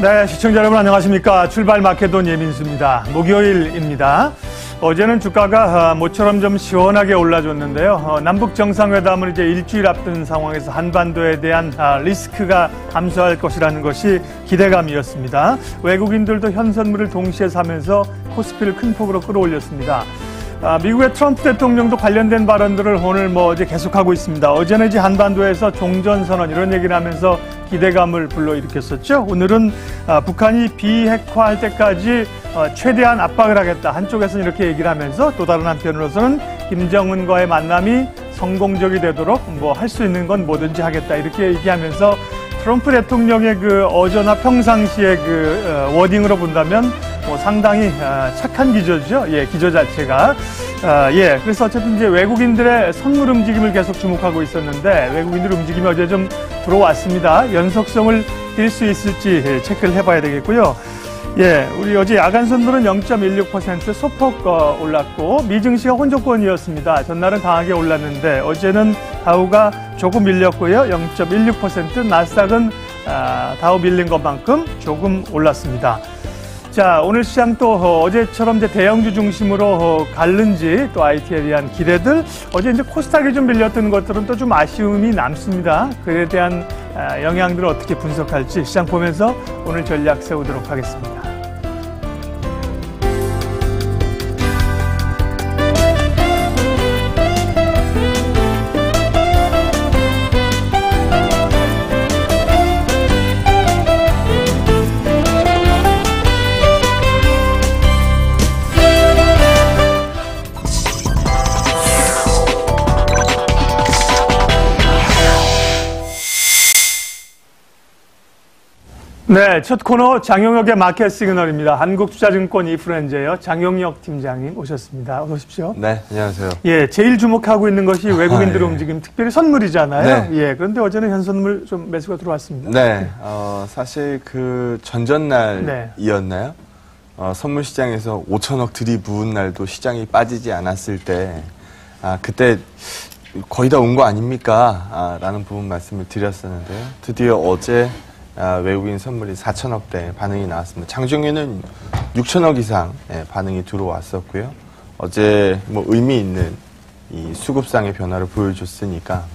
네, 시청자 여러분 안녕하십니까. 출발 마케돈 예민수입니다. 목요일입니다. 어제는 주가가 모처럼 좀 시원하게 올라줬는데요. 남북 정상회담을 이제 일주일 앞둔 상황에서 한반도에 대한 리스크가 감소할 것이라는 것이 기대감이었습니다. 외국인들도 현선물을 동시에 사면서 코스피를 큰 폭으로 끌어올렸습니다. 미국의 트럼프 대통령도 관련된 발언들을 오늘 이제 계속하고 있습니다. 어제는 이제 한반도에서 종전선언 이런 얘기를 하면서 기대감을 불러일으켰었죠. 오늘은 북한이 비핵화할 때까지 최대한 압박을 하겠다. 한쪽에서는 이렇게 얘기를 하면서 또 다른 한편으로서는 김정은과의 만남이 성공적이 되도록 할 수 있는 건 뭐든지 하겠다. 이렇게 얘기하면서 트럼프 대통령의 그 어제나 평상시의 그 워딩으로 본다면 상당히 착한 기조죠. 예, 기조 자체가. 그래서 어쨌든 이제 외국인들의 선물 움직임을 계속 주목하고 있었는데 외국인들 움직임이 어제 좀 들어왔습니다. 연속성을 띌 수 있을지 체크를 해봐야 되겠고요. 예, 우리 어제 야간 선물은 0.16% 소폭 올랐고 미증시가 혼조권이었습니다. 전날은 강하게 올랐는데 어제는 다우가 조금 밀렸고요. 0.16%, 나스닥은 다우 밀린 것만큼 조금 올랐습니다. 자, 오늘 시장 또 어제처럼 이제 대형주 중심으로 갈는지 또 IT에 대한 기대들, 어제 이제 코스닥이 좀 밀렸던 것들은 또 좀 아쉬움이 남습니다. 그에 대한 영향들을 어떻게 분석할지 시장 보면서 오늘 전략 세우도록 하겠습니다. 네, 첫 코너 장영혁의 마켓 시그널입니다. 한국투자증권 이프렌즈예요. 장영혁 팀장님 오셨습니다. 어서 오십시오. 네, 안녕하세요. 예, 제일 주목하고 있는 것이 외국인들의 움직임, 특별히 선물이잖아요. 네. 예, 그런데 어제는 현선물 좀 매수가 들어왔습니다. 네, 사실 그 전전날이었나요? 선물 시장에서 5천억 들이부은 날도 시장이 빠지지 않았을 때, 그때 거의 다 온 거 아닙니까? 라는 부분 말씀을 드렸었는데요. 드디어 어제 외국인 선물이 4천억대 반응이 나왔습니다. 장중에는 6천억 이상 반응이 들어왔었고요. 어제 의미 있는 이 수급상의 변화를 보여줬으니까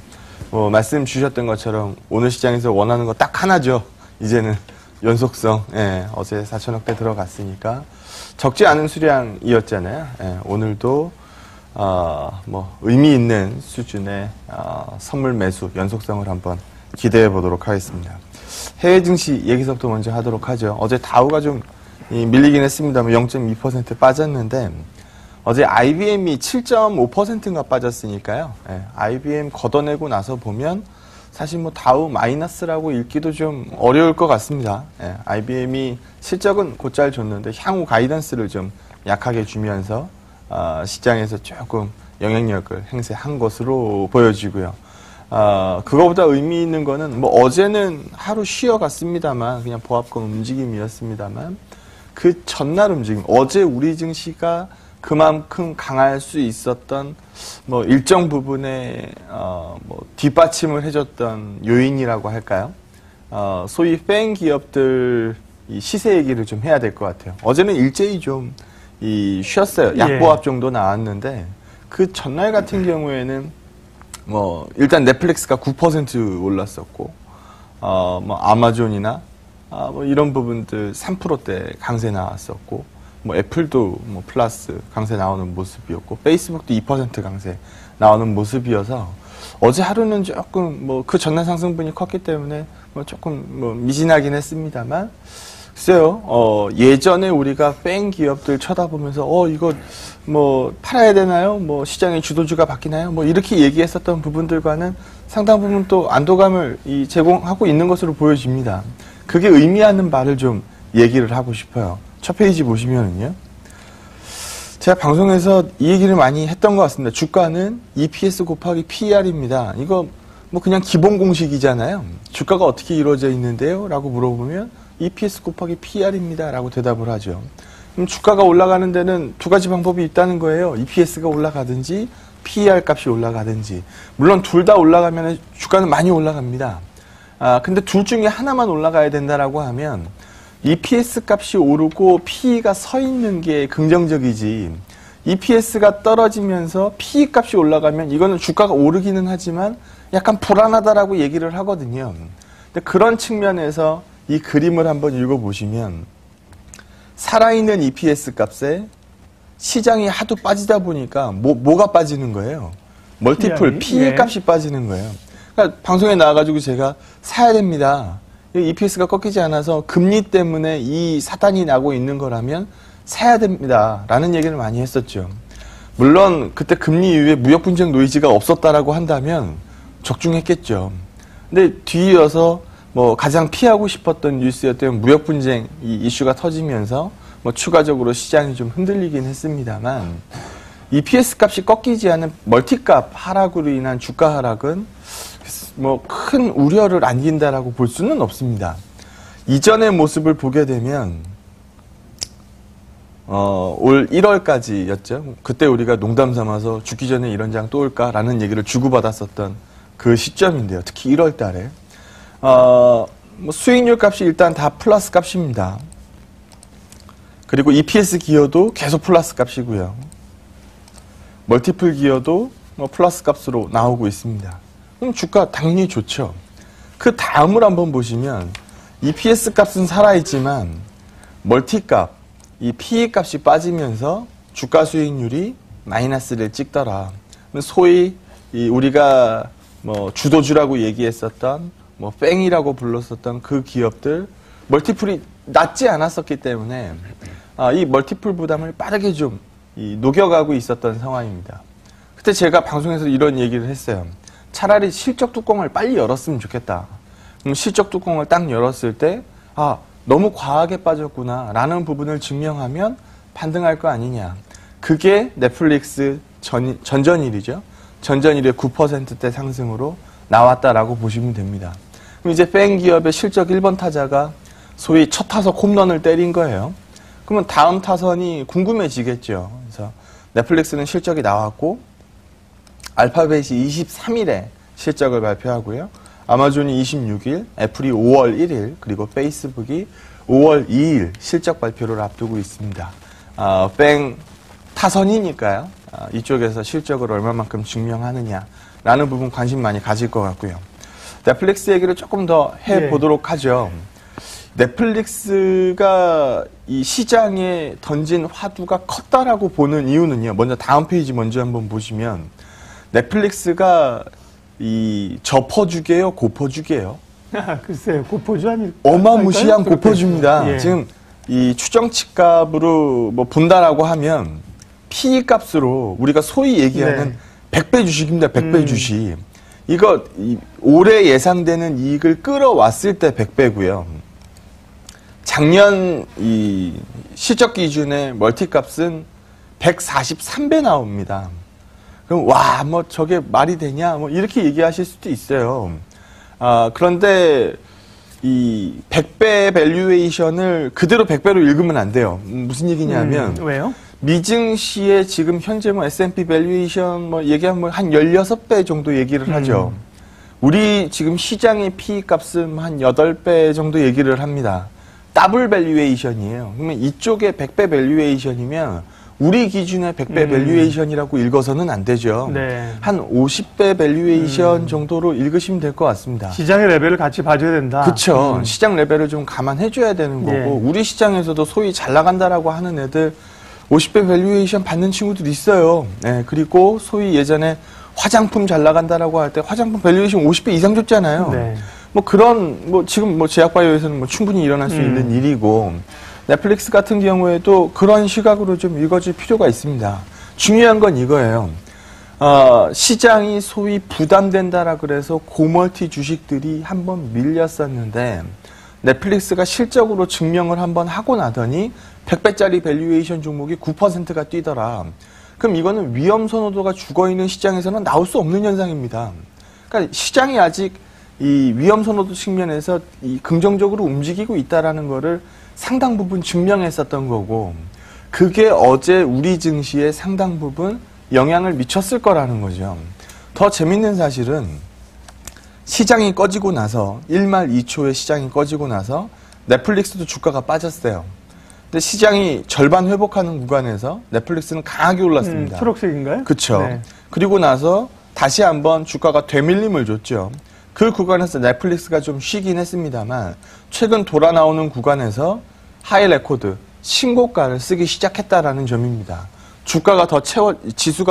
말씀 주셨던 것처럼 오늘 시장에서 원하는 거 딱 하나죠. 이제는 연속성. 어제 4천억대 들어갔으니까 적지 않은 수량이었잖아요. 오늘도 의미 있는 수준의 선물 매수 연속성을 한번 기대해 보도록 하겠습니다. 해외 증시 얘기서부터 먼저 하도록 하죠. 어제 다우가 좀 밀리긴 했습니다만 0.2% 빠졌는데 어제 IBM이 7.5%인가 빠졌으니까요. IBM 걷어내고 나서 보면 사실 다우 마이너스라고 읽기도 좀 어려울 것 같습니다. IBM이 실적은 곧잘 줬는데 향후 가이던스를 좀 약하게 주면서 시장에서 조금 영향력을 행사한 것으로 보여지고요. 그거보다 의미 있는 거는 어제는 하루 쉬어갔습니다만 그냥 보합권 움직임이었습니다만 그 전날 움직임, 어제 우리 증시가 그만큼 강할 수 있었던 일정 부분에 뒷받침을 해줬던 요인이라고 할까요? 소위 팬 기업들 이 시세 얘기를 좀 해야 될 것 같아요. 어제는 일제히 좀 쉬었어요. 약보합 정도 나왔는데 그 전날 같은 경우에는 일단 넷플릭스가 9% 올랐었고, 아마존이나, 이런 부분들 3%대 강세 나왔었고, 애플도 플러스 강세 나오는 모습이었고, 페이스북도 2% 강세 나오는 모습이어서, 어제 하루는 조금, 그 전날 상승분이 컸기 때문에, 조금, 미진하긴 했습니다만, 글쎄요, 예전에 우리가 팬 기업들 쳐다보면서, 이거, 팔아야 되나요? 시장의 주도주가 바뀌나요? 이렇게 얘기했었던 부분들과는 상당 부분 또 안도감을 제공하고 있는 것으로 보여집니다. 그게 의미하는 바를 좀 얘기를 하고 싶어요. 첫 페이지 보시면은요. 제가 방송에서 이 얘기를 많이 했던 것 같습니다. 주가는 EPS 곱하기 PER입니다. 이거 그냥 기본 공식이잖아요. 주가가 어떻게 이루어져 있는데요? 라고 물어보면 EPS 곱하기 PER입니다. 라고 대답을 하죠. 그럼 주가가 올라가는 데는 두 가지 방법이 있다는 거예요. EPS가 올라가든지 PER 값이 올라가든지. 물론 둘 다 올라가면 주가는 많이 올라갑니다. 근데 둘 중에 하나만 올라가야 된다라고 하면 EPS 값이 오르고 PE가 서 있는 게 긍정적이지, EPS가 떨어지면서 PE 값이 올라가면 이거는 주가가 오르기는 하지만 약간 불안하다라고 얘기를 하거든요. 근데 그런 측면에서 이 그림을 한번 읽어보시면 살아있는 EPS 값에 시장이 하도 빠지다 보니까 뭐가 빠지는 거예요? 멀티플, PE 값이 빠지는 거예요. 그러니까 방송에 나와가지고 제가 사야 됩니다. EPS가 꺾이지 않아서 금리 때문에 이 사단이 나고 있는 거라면 사야 됩니다. 라는 얘기를 많이 했었죠. 물론 그때 금리 이후에 무역 분쟁 노이즈가 없었다라고 한다면 적중했겠죠. 근데 뒤이어서 뭐 가장 피하고 싶었던 뉴스였던 무역 분쟁 이 이슈가 터지면서 뭐 추가적으로 시장이 좀 흔들리긴 했습니다만, EPS 값이 꺾이지 않은 멀티값 하락으로 인한 주가 하락은 뭐 큰 우려를 안긴다라고 볼 수는 없습니다. 이전의 모습을 보게 되면 올 1월까지였죠. 그때 우리가 농담 삼아서 죽기 전에 이런 장 또 올까라는 얘기를 주고받았었던 그 시점인데요. 특히 1월 달에 뭐 수익률 값이 일단 다 플러스 값입니다. 그리고 EPS 기여도 계속 플러스 값이고요. 멀티플 기여도 뭐 플러스 값으로 나오고 있습니다. 그럼 주가 당연히 좋죠. 그 다음을 한번 보시면 EPS 값은 살아있지만 멀티 값, 이 PE 값이 빠지면서 주가 수익률이 마이너스를 찍더라. 소위 우리가 뭐 주도주라고 얘기했었던 뭐 뺑이라고 불렀었던 그 기업들 멀티플이 낮지 않았었기 때문에 이 멀티플 부담을 빠르게 좀 녹여가고 있었던 상황입니다. 그때 제가 방송에서 이런 얘기를 했어요. 차라리 실적 뚜껑을 빨리 열었으면 좋겠다. 그럼 실적 뚜껑을 딱 열었을 때 너무 과하게 빠졌구나 라는 부분을 증명하면 반등할 거 아니냐. 그게 넷플릭스 전전일이죠. 전전일의 9%대 상승으로 나왔다라고 보시면 됩니다. 그럼 이제 뺑 기업의 실적 1번 타자가 소위 첫 타석 홈런을 때린 거예요. 그러면 다음 타선이 궁금해지겠죠. 그래서 넷플릭스는 실적이 나왔고 알파벳이 23일에 실적을 발표하고요. 아마존이 26일, 애플이 5월 1일, 그리고 페이스북이 5월 2일 실적 발표를 앞두고 있습니다. 뺑 타선이니까요. 이쪽에서 실적을 얼마만큼 증명하느냐라는 부분 관심 많이 가질 것 같고요. 넷플릭스 얘기를 조금 더 해보도록 하죠. 넷플릭스가 이 시장에 던진 화두가 컸다라고 보는 이유는요. 먼저 다음 페이지 먼저 한번 보시면 넷플릭스가 이 저퍼주게요, 고퍼주게요? 글쎄요, 고퍼주 아닐까요? 어마무시한 고퍼주입니다. 지금 이 추정치 값으로 뭐 본다라고 하면 PE 값으로 우리가 소위 얘기하는 100배 주식입니다. 100배 주식. 이거 올해 예상되는 이익을 끌어왔을 때 100배고요. 작년 이 실적 기준의 멀티 값은 143배 나옵니다. 그럼 뭐 저게 말이 되냐? 뭐 이렇게 얘기하실 수도 있어요. 그런데 이 100배 밸류에이션을 그대로 100배로 읽으면 안 돼요. 무슨 얘기냐면 왜요? 미증시의 지금 현재 뭐 S&P 밸류에이션 뭐 얘기하면 한 16배 정도 얘기를 하죠. 우리 지금 시장의 PE 값은 한 8배 정도 얘기를 합니다. 더블 밸류에이션이에요. 그러면 이쪽에 100배 밸류에이션이면 우리 기준의 100배 밸류에이션이라고 읽어서는 안 되죠. 한 50배 밸류에이션 정도로 읽으시면 될 것 같습니다. 시장의 레벨을 같이 봐줘야 된다. 그렇죠. 시장 레벨을 좀 감안해줘야 되는 거고 우리 시장에서도 소위 잘 나간다라고 하는 애들 50배 밸류에이션 받는 친구들이 있어요. 그리고 소위 예전에 화장품 잘 나간다라고 할 때 화장품 밸류에이션 50배 이상 줬잖아요. 뭐 그런 지금 제약바이오에서는 충분히 일어날 수 있는 일이고 넷플릭스 같은 경우에도 그런 시각으로 좀 읽어줄 필요가 있습니다. 중요한 건 이거예요. 시장이 소위 부담된다라 그래서 고멀티 주식들이 한번 밀렸었는데 넷플릭스가 실적으로 증명을 한번 하고 나더니 100배짜리 밸류에이션 종목이 9%가 뛰더라. 그럼 이거는 위험 선호도가 죽어있는 시장에서는 나올 수 없는 현상입니다. 그러니까 시장이 아직 이 위험 선호도 측면에서 이 긍정적으로 움직이고 있다라는 거를 상당 부분 증명했었던 거고 그게 어제 우리 증시에 상당 부분 영향을 미쳤을 거라는 거죠. 더 재밌는 사실은 시장이 꺼지고 나서 1말 2초에 시장이 꺼지고 나서 넷플릭스도 주가가 빠졌어요. 근데 시장이 절반 회복하는 구간에서 넷플릭스는 강하게 올랐습니다. 초록색인가요? 그렇죠. 네. 그리고 나서 다시 한번 주가가 되밀림을 줬죠. 그 구간에서 넷플릭스가 좀 쉬긴 했습니다만 최근 돌아 나오는 구간에서 하이 레코드, 신고가를 쓰기 시작했다라는 점입니다. 지수가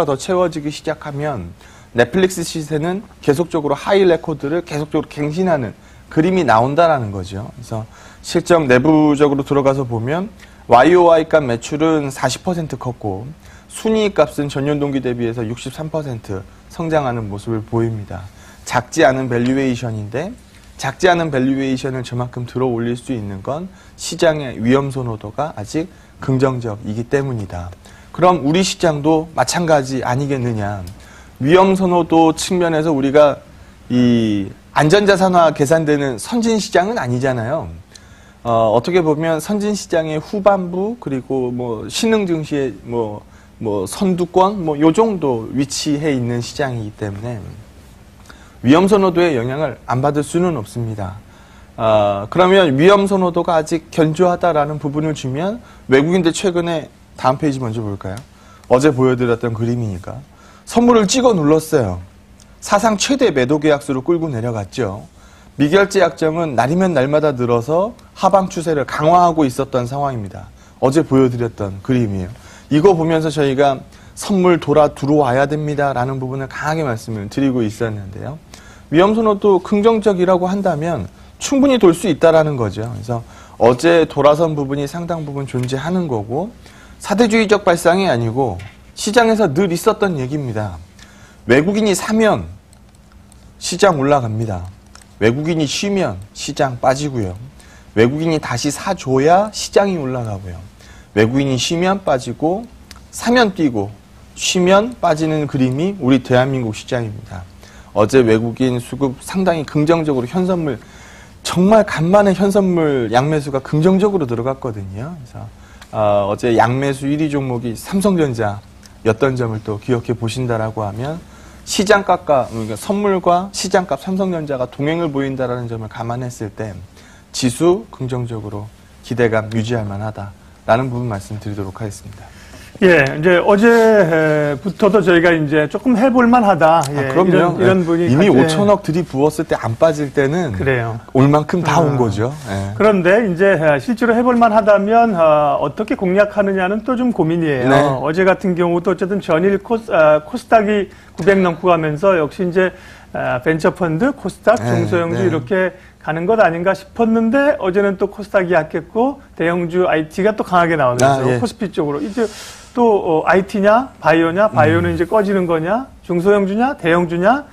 더 채워지기 시작하면 넷플릭스 시세는 계속적으로 하이 레코드를 계속적으로 갱신하는 그림이 나온다라는 거죠. 그래서 실적 내부적으로 들어가서 보면 YOY 값 매출은 40% 컸고 순이익 값은 전년 동기 대비해서 63% 성장하는 모습을 보입니다. 작지 않은 밸류에이션인데 작지 않은 밸류에이션을 저만큼 들어 올릴 수 있는 건 시장의 위험 선호도가 아직 긍정적이기 때문이다. 그럼 우리 시장도 마찬가지 아니겠느냐. 위험 선호도 측면에서 우리가 이 안전자산화 계산되는 선진 시장은 아니잖아요. 어떻게 보면 선진 시장의 후반부 그리고 뭐 신흥 증시의 뭐 선두권 뭐 요 정도 위치해 있는 시장이기 때문에 위험 선호도의 영향을 안 받을 수는 없습니다. 그러면 위험 선호도가 아직 견조하다라는 부분을 주면 외국인들 최근에 다음 페이지 먼저 볼까요? 어제 보여드렸던 그림이니까 선물을 찍어 눌렀어요. 사상 최대 매도 계약수로 끌고 내려갔죠. 미결제 약정은 날이면 날마다 늘어서 하방 추세를 강화하고 있었던 상황입니다. 어제 보여드렸던 그림이에요. 이거 보면서 저희가 선물 들어와야 됩니다라는 부분을 강하게 말씀을 드리고 있었는데요. 위험 선호도 긍정적이라고 한다면 충분히 돌 수 있다라는 거죠. 그래서 어제 돌아선 부분이 상당 부분 존재하는 거고 사대주의적 발상이 아니고 시장에서 늘 있었던 얘기입니다. 외국인이 사면 시장 올라갑니다. 외국인이 쉬면 시장 빠지고요. 외국인이 다시 사줘야 시장이 올라가고요. 외국인이 쉬면 빠지고 사면 뛰고 쉬면 빠지는 그림이 우리 대한민국 시장입니다. 어제 외국인 수급 상당히 긍정적으로 현선물 정말 간만에 현선물 양매수가 긍정적으로 들어갔거든요. 그래서 어제 양매수 1위 종목이 삼성전자였던 점을 또 기억해 보신다라고 하면 시장값과 그러니까 선물과 시장값 삼성전자가 동행을 보인다라는 점을 감안했을 때 지수 긍정적으로 기대감 유지할 만하다라는 부분 말씀드리도록 하겠습니다. 예, 이제 어제부터도 저희가 이제 조금 해볼만 하다. 예, 그럼요. 이런 분이 이미 5천억 들이부었을 때 안 빠질 때는 그래요. 올 만큼 다 온 거죠. 예. 그런데 이제 실제로 해볼만 하다면 어떻게 공략하느냐는 또 좀 고민이에요. 네. 어제 같은 경우도 어쨌든 전일 코스닥이 900 넘고 가면서 역시 이제 벤처펀드, 코스닥, 네, 중소형주 네. 이렇게 가는 것 아닌가 싶었는데 어제는 또 코스닥이 약했고 대형주 IT가 또 강하게 나오면서 예. 코스피 쪽으로 이제 또 IT냐 바이오냐 바이오는 이제 꺼지는 거냐 중소형주냐 대형주냐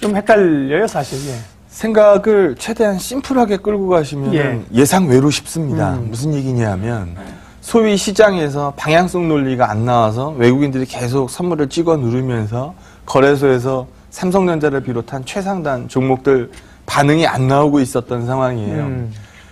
좀 헷갈려요 사실. 예. 생각을 최대한 심플하게 끌고 가시면 예. 예상 외로 쉽습니다. 무슨 얘기냐면 소위 시장에서 방향성 논리가 안 나와서 외국인들이 계속 선물을 찍어 누르면서 거래소에서 삼성전자를 비롯한 최상단 종목들 반응이 안 나오고 있었던 상황이에요.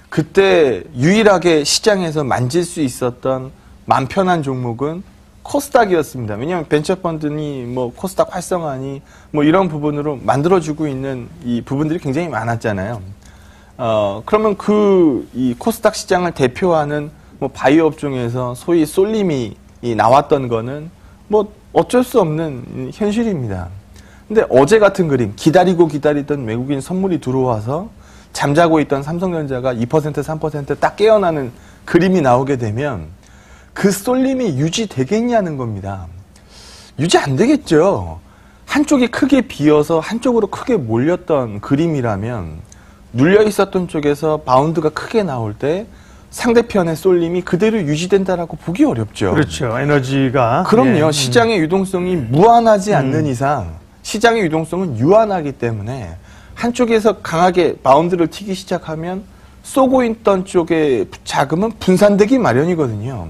그때 유일하게 시장에서 만질 수 있었던 맘 편한 종목은 코스닥이었습니다. 왜냐하면 벤처펀드니 뭐 코스닥 활성화니 뭐 이런 부분으로 만들어주고 있는 이 부분들이 굉장히 많았잖아요. 그러면 이 코스닥 시장을 대표하는 뭐 바이오 업종에서 소위 쏠림이 나왔던 거는 뭐 어쩔 수 없는 현실입니다. 근데 어제 같은 그림, 기다리던 외국인 선물이 들어와서 잠자고 있던 삼성전자가 2%, 3% 딱 깨어나는 그림이 나오게 되면 그 쏠림이 유지되겠냐는 겁니다. 유지 안 되겠죠. 한쪽이 크게 비어서 한쪽으로 크게 몰렸던 그림이라면 눌려 있었던 쪽에서 바운드가 크게 나올 때 상대편의 쏠림이 그대로 유지된다라고 보기 어렵죠. 그렇죠. 에너지가. 그럼요. 예. 시장의 유동성이 무한하지 않는 이상 시장의 유동성은 유한하기 때문에 한쪽에서 강하게 바운드를 튀기 시작하면 쏘고 있던 쪽의 자금은 분산되기 마련이거든요.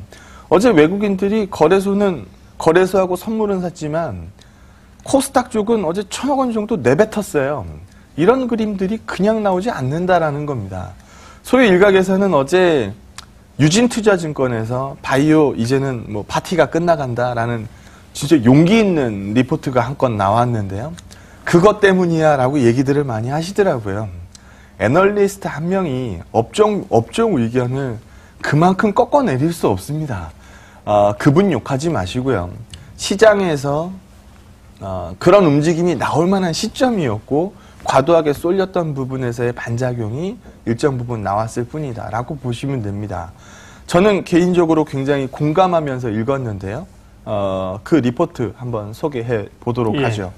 어제 외국인들이 거래소하고 선물은 샀지만 코스닥 쪽은 어제 1,000억 원 정도 내뱉었어요. 이런 그림들이 그냥 나오지 않는다라는 겁니다. 소위 일각에서는 어제 유진투자증권에서 바이오 이제는 뭐 파티가 끝나간다라는 진짜 용기 있는 리포트가 한 건 나왔는데요. 그것 때문이야 라고 얘기들을 많이 하시더라고요. 애널리스트 한 명이 업종 의견을 그만큼 꺾어내릴 수 없습니다. 그분 욕하지 마시고요. 시장에서 그런 움직임이 나올 만한 시점이었고 과도하게 쏠렸던 부분에서의 반작용이 일정 부분 나왔을 뿐이다 라고 보시면 됩니다. 저는 개인적으로 굉장히 공감하면서 읽었는데요. 그 리포트 한번 소개해 보도록 하죠.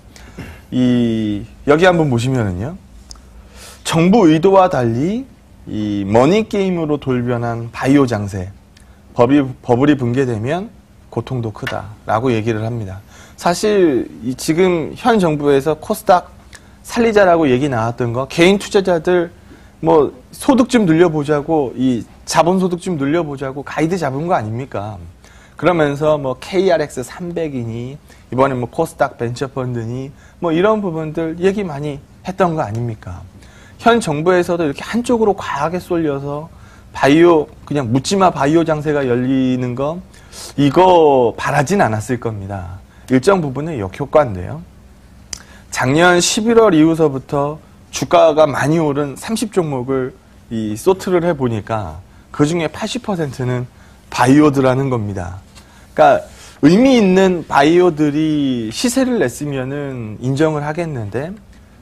여기 한번 보시면은요. 정부 의도와 달리 이 머니게임으로 돌변한 바이오 장세, 버블이 붕괴되면 고통도 크다라고 얘기를 합니다. 사실 지금 현 정부에서 코스닥 살리자라고 얘기 나왔던 거, 개인 투자자들 뭐 소득 좀 늘려보자고, 이 자본소득 좀 늘려보자고 가이드 잡은 거 아닙니까? 그러면서 뭐 KRX 300이니 이번에 뭐 코스닥 벤처펀드니 뭐 이런 부분들 얘기 많이 했던 거 아닙니까? 현 정부에서도 이렇게 한쪽으로 과하게 쏠려서 그냥 묻지마 바이오 장세가 열리는 거, 이거 바라진 않았을 겁니다. 일정 부분은 역효과인데요. 작년 11월 이후서부터 주가가 많이 오른 30종목을 소트를 해보니까 그 중에 80%는 바이오드라는 겁니다. 그러니까 의미 있는 바이오들이 시세를 냈으면은 인정을 하겠는데,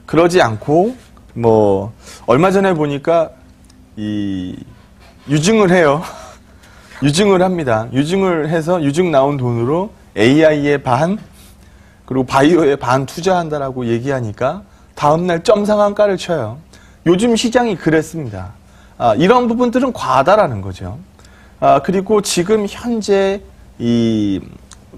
그러지 않고 뭐 얼마 전에 보니까 유증을 해요. 유증을 합니다. 유증을 해서 유증 나온 돈으로 AI의 반, 그리고 바이오의 반 투자한다라고 얘기하니까 다음날 점상한가를 쳐요. 요즘 시장이 그랬습니다. 이런 부분들은 과하다라는 거죠. 그리고 지금 현재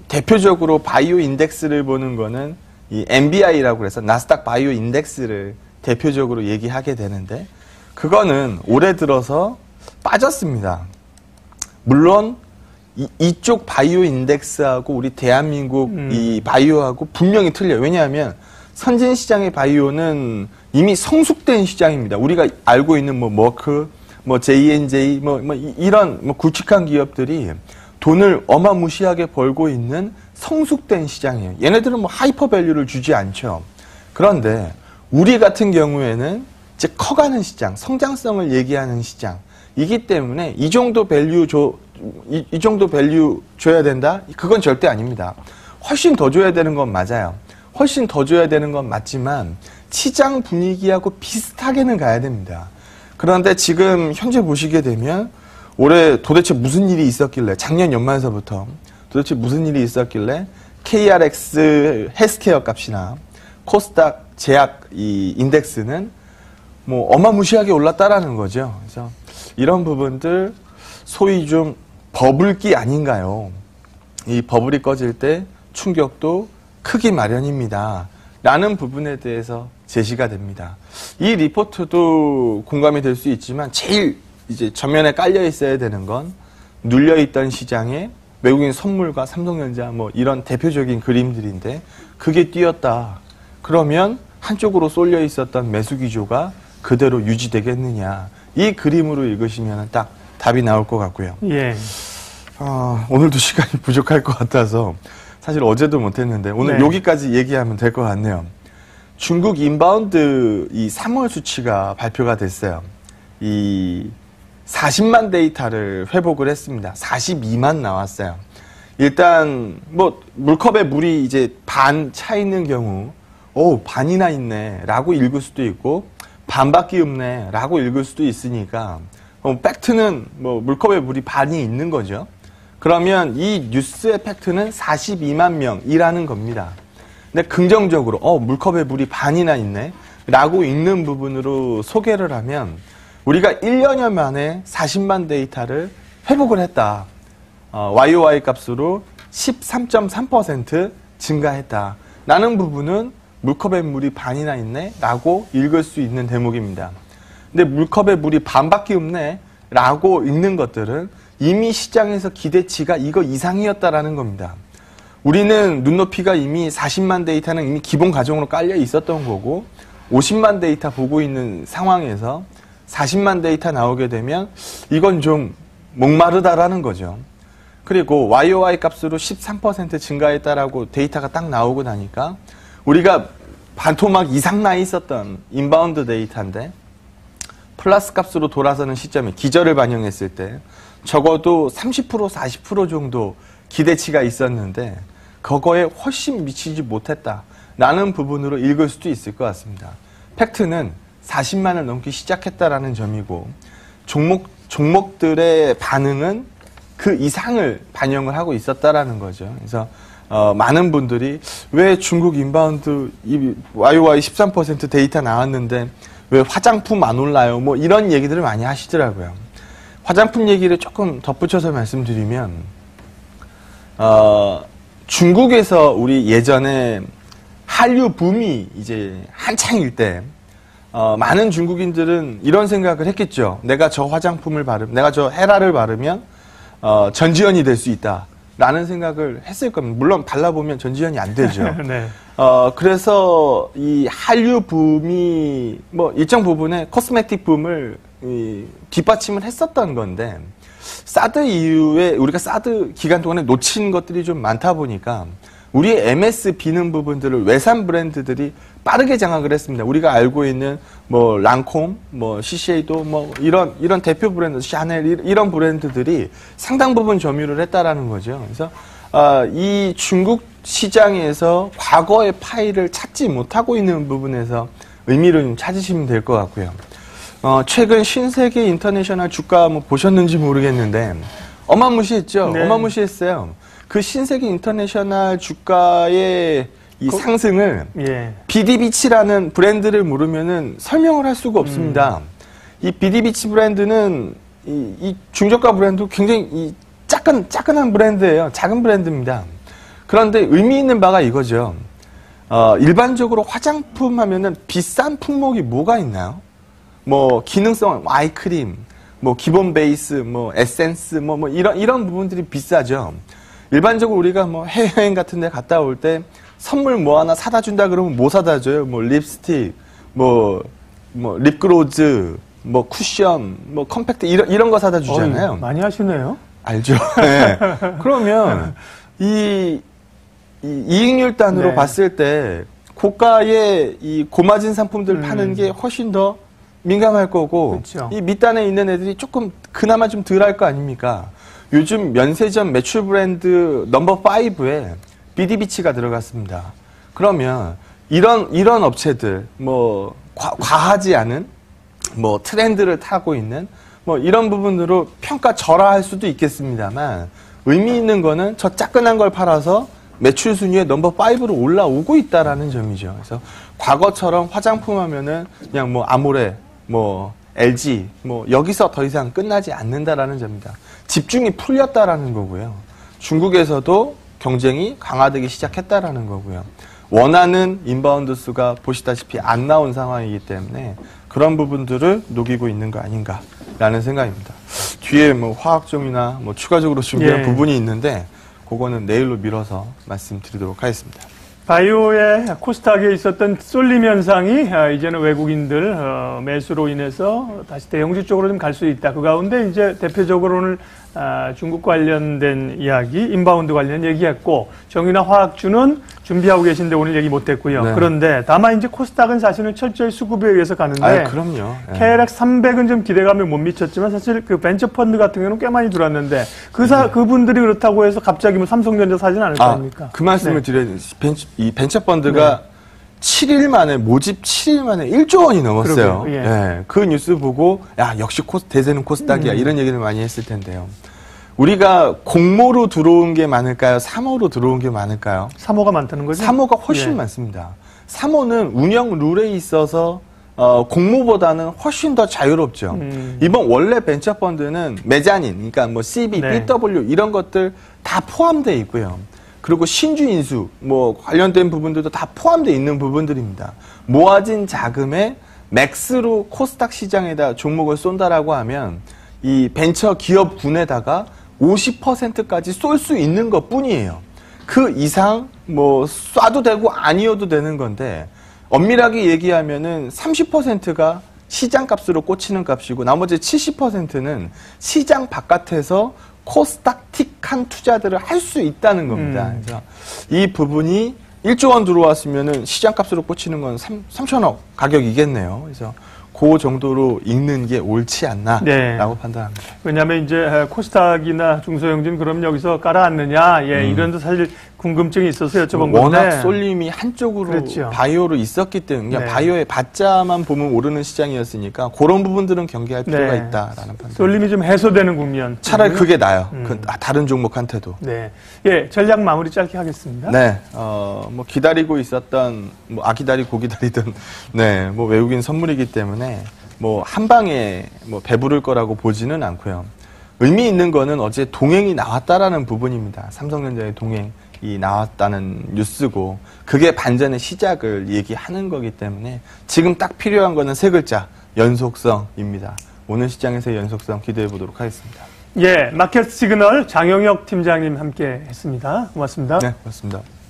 대표적으로 바이오 인덱스를 보는 거는 이 NBI라고 해서 나스닥 바이오 인덱스를 대표적으로 얘기하게 되는데, 그거는 올해 들어서 빠졌습니다. 물론 이쪽 바이오 인덱스하고 우리 대한민국 이 바이오하고 분명히 틀려요. 왜냐하면 선진 시장의 바이오는 이미 성숙된 시장입니다. 우리가 알고 있는 뭐 머크, 뭐 J&J, 이런 굵직한 기업들이 돈을 어마무시하게 벌고 있는 성숙된 시장이에요. 얘네들은 뭐 하이퍼 밸류를 주지 않죠. 그런데 우리 같은 경우에는 이제 커가는 시장, 성장성을 얘기하는 시장이기 때문에 이 정도 밸류 줘야 된다? 그건 절대 아닙니다. 훨씬 더 줘야 되는 건 맞아요. 훨씬 더 줘야 되는 건 맞지만 시장 분위기하고 비슷하게는 가야 됩니다. 그런데 지금 현재 보시게 되면 올해 도대체 무슨 일이 있었길래, 작년 연말서부터 도대체 무슨 일이 있었길래 KRX 헬스케어 값이나 코스닥 제약 이 인덱스는 뭐 어마무시하게 올랐다라는 거죠. 그래서 이런 부분들 소위 좀 버블기 아닌가요? 이 버블이 꺼질 때 충격도 크기 마련입니다. 라는 부분에 대해서 제시가 됩니다. 이 리포트도 공감이 될 수 있지만 제일 이제 전면에 깔려 있어야 되는 건 눌려있던 시장에 외국인 선물과 삼성전자 뭐 이런 대표적인 그림들인데, 그게 뛰었다. 그러면 한쪽으로 쏠려 있었던 매수 기조가 그대로 유지되겠느냐. 이 그림으로 읽으시면 딱 답이 나올 것 같고요. 예. 오늘도 시간이 부족할 것 같아서 사실 어제도 못했는데 오늘 네. 여기까지 얘기하면 될 것 같네요. 중국 인바운드 이 3월 수치가 발표가 됐어요. 이 40만 데이터를 회복을 했습니다. 42만 나왔어요. 일단 뭐 물컵에 물이 이제 반 차 있는 경우, 반이나 있네 라고 읽을 수도 있고 반밖에 없네 라고 읽을 수도 있으니까 팩트는 뭐 물컵에 물이 반이 있는 거죠. 그러면 이 뉴스의 팩트는 42만 명이라는 겁니다. 근데 긍정적으로 물컵에 물이 반이나 있네 라고 읽는 부분으로 소개를 하면 우리가 1년여 만에 40만 데이터를 회복을 했다. YOY 값으로 13.3% 증가했다. 라는 부분은 물컵에 물이 반이나 있네 라고 읽을 수 있는 대목입니다. 근데 물컵에 물이 반밖에 없네 라고 읽는 것들은 이미 시장에서 기대치가 이거 이상이었다라는 겁니다. 우리는 눈높이가 이미 40만 데이터는 이미 기본 가정으로 깔려 있었던 거고 50만 데이터 보고 있는 상황에서 40만 데이터 나오게 되면 이건 좀 목마르다라는 거죠. 그리고 YOY 값으로 13% 증가했다라고 데이터가 딱 나오고 나니까 우리가 반토막 이상 나 있었던 인바운드 데이터인데 플러스 값으로 돌아서는 시점에 기저를 반영했을 때 적어도 30% 40% 정도 기대치가 있었는데 그거에 훨씬 미치지 못했다라는 부분으로 읽을 수도 있을 것 같습니다. 팩트는 40만을 넘기 시작했다라는 점이고 종목들의 반응은 그 이상을 반영을 하고 있었다라는 거죠. 그래서 많은 분들이 왜 중국 인바운드 YOY 13% 데이터 나왔는데 왜 화장품 안 올라요? 뭐 이런 얘기들을 많이 하시더라고요. 화장품 얘기를 조금 덧붙여서 말씀드리면 중국에서 우리 예전에 한류 붐이 이제 한창일 때 많은 중국인들은 이런 생각을 했겠죠. 내가 저 화장품을 내가 저 헤라를 바르면 전지현이 될 수 있다. 라는 생각을 했을 겁니다. 물론 발라보면 전지현이 안 되죠. 네. 그래서 이 한류 붐이 뭐 일정 부분에 코스메틱 붐을 뒷받침을 했었던 건데 사드 이후에 우리가 사드 기간 동안에 놓친 것들이 좀 많다 보니까 우리의 MS 비는 부분들을 외산 브랜드들이 빠르게 장악을 했습니다. 우리가 알고 있는 뭐 랑콤, 뭐 시쉐이도, 뭐 이런 대표 브랜드, 샤넬 이런 브랜드들이 상당 부분 점유를 했다라는 거죠. 그래서 이 중국 시장에서 과거의 파일을 찾지 못하고 있는 부분에서 의미를 좀 찾으시면 될 것 같고요. 최근 신세계 인터내셔널 주가 뭐 보셨는지 모르겠는데 어마무시했죠. 네. 어마무시했어요. 그 신세계 인터내셔널 주가의 이 상승을 비디비치라는 브랜드를 모르면은 설명을 할 수가 없습니다. 이 비디비치 브랜드는 이 중저가 브랜드 굉장히 짜끈한 브랜드예요. 작은 브랜드입니다. 그런데 의미 있는 바가 이거죠. 일반적으로 화장품 하면은 비싼 품목이 뭐가 있나요? 뭐 기능성 아이크림, 뭐 기본 베이스, 뭐 에센스, 뭐 이런 부분들이 비싸죠. 일반적으로 우리가 뭐 해외여행 같은 데 갔다 올 때 선물 뭐 하나 사다 준다 그러면 뭐 사다 줘요? 뭐 립스틱, 뭐 립글로즈, 뭐 쿠션, 뭐 컴팩트 이런 거 사다 주잖아요. 많이 하시네요. 알죠. 네. 그러면 이 이익률 단으로 네. 봤을 때 고가의 이 고마진 상품들 파는 게 훨씬 더 민감할 거고 그렇죠. 이 밑단에 있는 애들이 조금 그나마 좀 덜 할 거 아닙니까? 요즘 면세점 매출 브랜드 넘버 5에 비디비치가 들어갔습니다. 그러면 이런 업체들 뭐 과하지 않은 뭐 트렌드를 타고 있는 뭐 이런 부분으로 평가절하할 수도 있겠습니다만 의미 있는 거는 저 짜끈한 걸 팔아서 매출 순위에 넘버 5로 올라오고 있다라는 점이죠. 그래서 과거처럼 화장품 하면은 그냥 뭐 아모레, 뭐 LG, 뭐 여기서 더 이상 끝나지 않는다라는 점입니다. 집중이 풀렸다라는 거고요. 중국에서도 경쟁이 강화되기 시작했다라는 거고요. 원하는 인바운드 수가 보시다시피 안 나온 상황이기 때문에 그런 부분들을 녹이고 있는 거 아닌가라는 생각입니다. 뒤에 뭐 화학점이나 뭐 추가적으로 준비한 부분이 있는데 그거는 내일로 미뤄서 말씀드리도록 하겠습니다. 바이오의 코스닥에 있었던 쏠림 현상이 이제는 외국인들 매수로 인해서 다시 대형주 쪽으로 좀 갈 수 있다. 그 가운데 이제 대표적으로 오늘 중국 관련된 이야기, 인바운드 관련 얘기했고 정유나 화학주는 준비하고 계신데 오늘 얘기 못했고요. 네. 그런데 다만 이제 코스닥은 사실은 철저히 수급에 의해서 가는데 그럼요. 네. KLX 300은 좀 기대감을 못 미쳤지만 사실 그 벤처 펀드 같은 경우는 꽤 많이 들어왔는데 그분들이 그렇다고 해서 갑자기 뭐 삼성전자 사진 않을 거 아닙니까? 그 말씀을 드려야 돼요. 이 벤처 펀드가 7일 만에 모집 7일 만에 1조 원이 넘었어요. 예. 그 뉴스 보고 야 역시 대세는 코스닥이야 이런 얘기를 많이 했을 텐데요. 우리가 공모로 들어온 게 많을까요? 3호로 들어온 게 많을까요? 3호가 많다는 거죠? 3호가 훨씬 많습니다. 3호는 운영 룰에 있어서 공모보다는 훨씬 더 자유롭죠. 이번 원래 벤처 펀드는 메자닌, 그러니까 뭐 CB, BW 이런 것들 다 포함되어 있고요. 그리고 신주 인수, 뭐 관련된 부분들도 다 포함되어 있는 부분들입니다. 모아진 자금에 맥스로 코스닥 시장에다 종목을 쏜다라고 하면 이 벤처 기업군에다가 50%까지 쏠 수 있는 것 뿐이에요. 그 이상 뭐 쏴도 되고 아니어도 되는 건데 엄밀하게 얘기하면은 30%가 시장 값으로 꽂히는 값이고 나머지 70%는 시장 바깥에서 코스닥틱한 투자들을 할 수 있다는 겁니다. 그래서 이 부분이 1조 원 들어왔으면은 시장 값으로 꽂히는 건 3천억 가격이겠네요. 그래서 그 정도로 읽는 게 옳지 않나라고 네. 판단합니다. 왜냐하면 이제 코스닥이나 중소형주는 그럼 여기서 깔아앉느냐, 이런 사실 궁금증이 있어서 여쭤본 건데. 워낙 쏠림이 한쪽으로 그렇죠. 바이오로 있었기 때문에 네. 바이오의 받자만 보면 오르는 시장이었으니까 그런 부분들은 경계할 필요가 있다라는 판단. 쏠림이 좀 해소되는 국면. 차라리 그게 나아요. 다른 종목한테도. 네. 예, 전략 마무리 짧게 하겠습니다. 네, 뭐 기다리고 있었던, 기다리고 기다리던, 네, 뭐 외국인 선물이기 때문에 뭐 한 방에 뭐 배부를 거라고 보지는 않고요. 의미 있는 거는 어제 동행이 나왔다라는 부분입니다. 삼성전자의 동행이 나왔다는 뉴스고, 그게 반전의 시작을 얘기하는 거기 때문에 지금 딱 필요한 거는 세 글자, 연속성입니다. 오늘 시장에서의 연속성 기대해 보도록 하겠습니다. 예, 마켓 시그널 장영혁 팀장님 함께 했습니다. 고맙습니다. 네, 고맙습니다.